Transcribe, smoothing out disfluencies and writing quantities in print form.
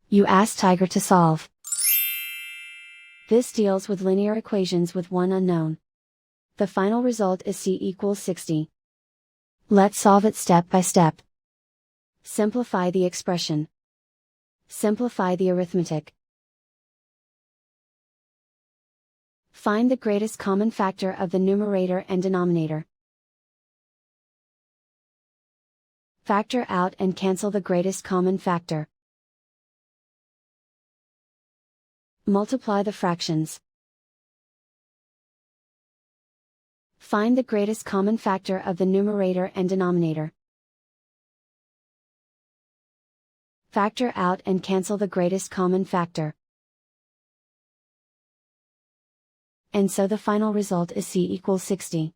You ask Tiger to solve. This deals with linear equations with one unknown. The final result is c equals 60. Let's solve it step by step. Simplify the expression. Simplify the arithmetic. Find the greatest common factor of the numerator and denominator. Factor out and cancel the greatest common factor. Multiply the fractions. Find the greatest common factor of the numerator and denominator. Factor out and cancel the greatest common factor. And so the final result is c equals 60.